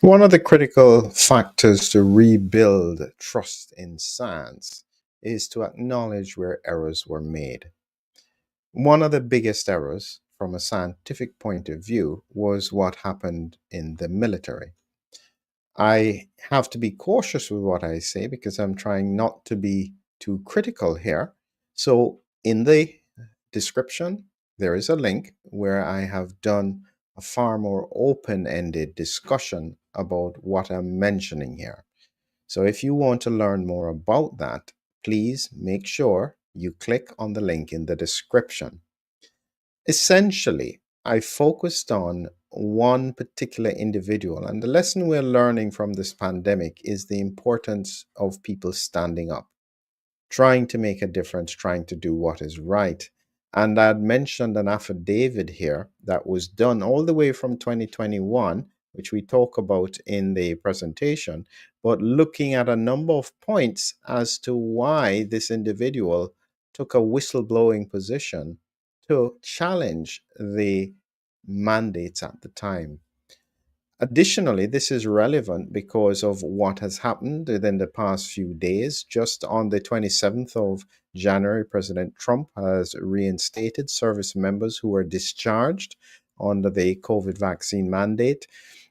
One of the critical factors to rebuild trust in science is to acknowledge where errors were made. One of the biggest errors, from a scientific point of view, was what happened in the military. I have to be cautious with what I say because I'm trying not to be too critical here. So, in the description, there is a link where I have done a far more open ended discussion about what I'm mentioning here. So, if you want to learn more about that, please make sure you click on the link in the description. Essentially, I focused on one particular individual, and the lesson we're learning from this pandemic is the importance of people standing up, trying to make a difference, trying to do what is right. And I'd mentioned an affidavit here that was done all the way from 2021, which we talk about in the presentation, but looking at a number of points as to why this individual took a whistleblowing position to challenge the mandates at the time. Additionally, this is relevant because of what has happened within the past few days. Just on the 27th of January, President Trump has reinstated service members who were discharged under the COVID vaccine mandate.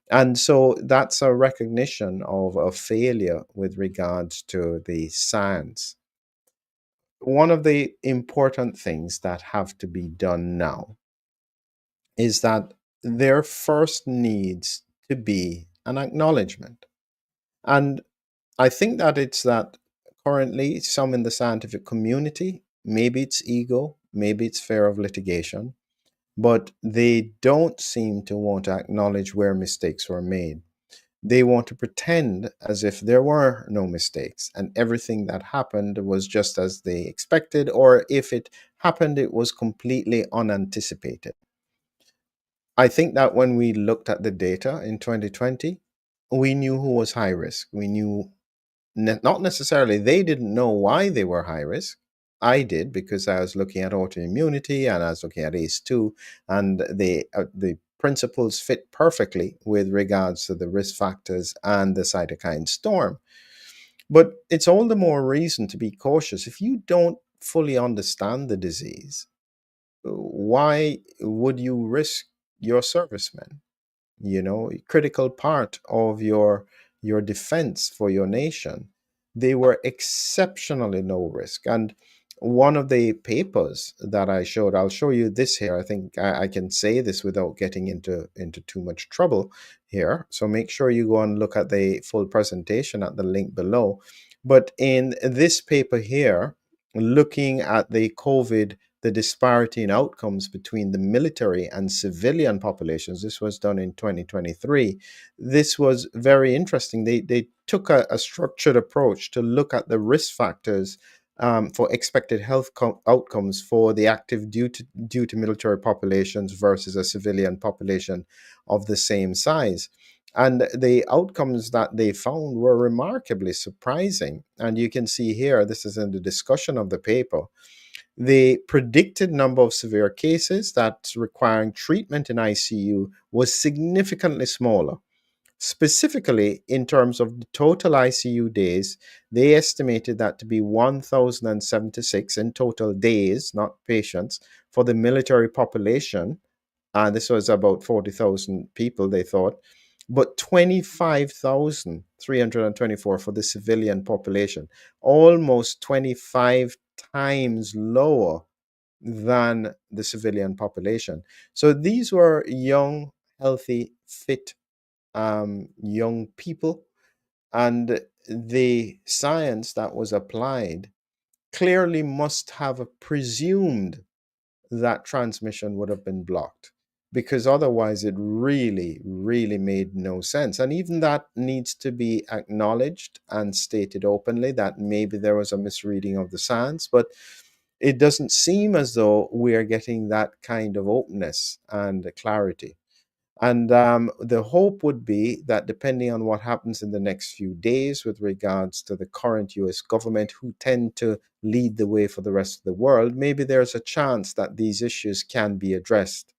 And so that's a recognition of a failure with regards to the science. One of the important things that have to be done now is that there first needs to be an acknowledgement. And I think that it's that currently some in the scientific community, maybe it's ego, maybe it's fear of litigation, but they don't seem to want to acknowledge where mistakes were made. They want to pretend as if there were no mistakes and everything that happened was just as they expected, or if it happened, it was completely unanticipated. I think that when we looked at the data in 2020, we knew who was high risk. We knew not necessarily they didn't know why they were high risk. I did because I was looking at autoimmunity and I was looking at ACE2, and the principles fit perfectly with regards to the risk factors and the cytokine storm. But it's all the more reason to be cautious. If you don't fully understand the disease, why would you risk your servicemen? A critical part of your defense for your nation. They were exceptionally low risk. And one of the papers that I showed, I'll show you this here. I think I can say this without getting into too much trouble here. So make sure you go and look at the full presentation at the link below. But in this paper here, looking at the disparity in outcomes between the military and civilian populations. This was done in 2023. This was very interesting. They took a structured approach to look at the risk factors for expected health outcomes for the active duty military populations versus a civilian population of the same size. And the outcomes that they found were remarkably surprising. And you can see here, this is in the discussion of the paper, the predicted number of severe cases that's requiring treatment in ICU was significantly smaller. Specifically, in terms of the total ICU days, they estimated that to be 1,076 in total days, not patients, for the military population. And this was about 40,000 people, they thought, but 25,324 for the civilian population, almost 25 times lower than the civilian population. So these were young, healthy, fit young people, and the science that was applied clearly must have presumed that transmission would have been blocked, because otherwise it really, really made no sense. And even that needs to be acknowledged and stated openly that maybe there was a misreading of the science, but it doesn't seem as though we are getting that kind of openness and clarity. And the hope would be that depending on what happens in the next few days with regards to the current US government, who tend to lead the way for the rest of the world, maybe there's a chance that these issues can be addressed.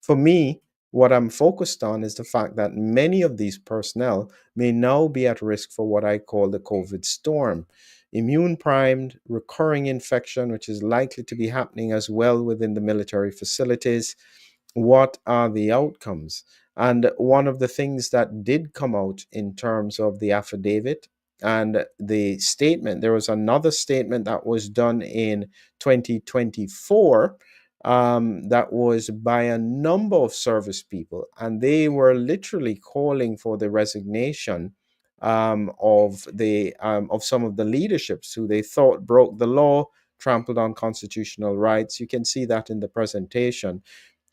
For me, What I'm focused on is the fact that many of these personnel may now be at risk for what I call the COVID storm. Immune primed, recurring infection, which is likely to be happening as well within the military facilities. What are the outcomes? And one of the things that did come out in terms of the affidavit and the statement, there was another statement that was done in 2024 that was by a number of service people, and they were literally calling for the resignation of some of the leaderships who they thought broke the law, trampled on constitutional rights. You can see that in the presentation.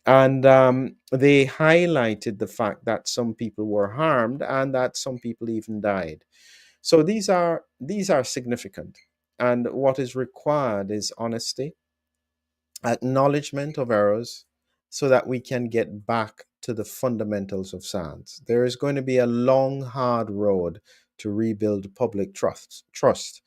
And they highlighted the fact that some people were harmed and that some people even died. So these are significant. And what is required is honesty, acknowledgement of errors, so that we can get back to the fundamentals of science. There is going to be a long, hard road to rebuild public trust,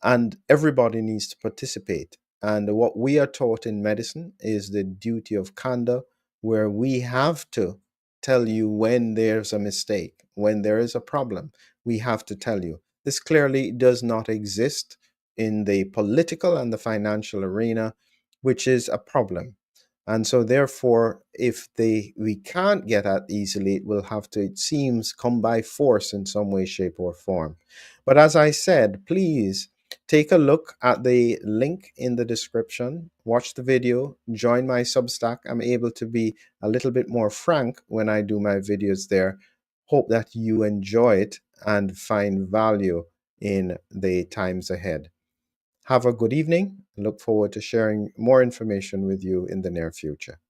and everybody needs to participate. And what we are taught in medicine is the duty of candor, where we have to tell you when there's a mistake, when there is a problem. We have to tell you. This clearly does not exist in the political and the financial arena, which is a problem. And so therefore, if we can't get at easily, it will have to, it seems, come by force in some way, shape, or form. But as I said, please take a look at the link in the description, watch the video, join my Substack. I'm able to be a little bit more frank when I do my videos there. Hope that you enjoy it and find value in the times ahead. Have a good evening. Look forward to sharing more information with you in the near future.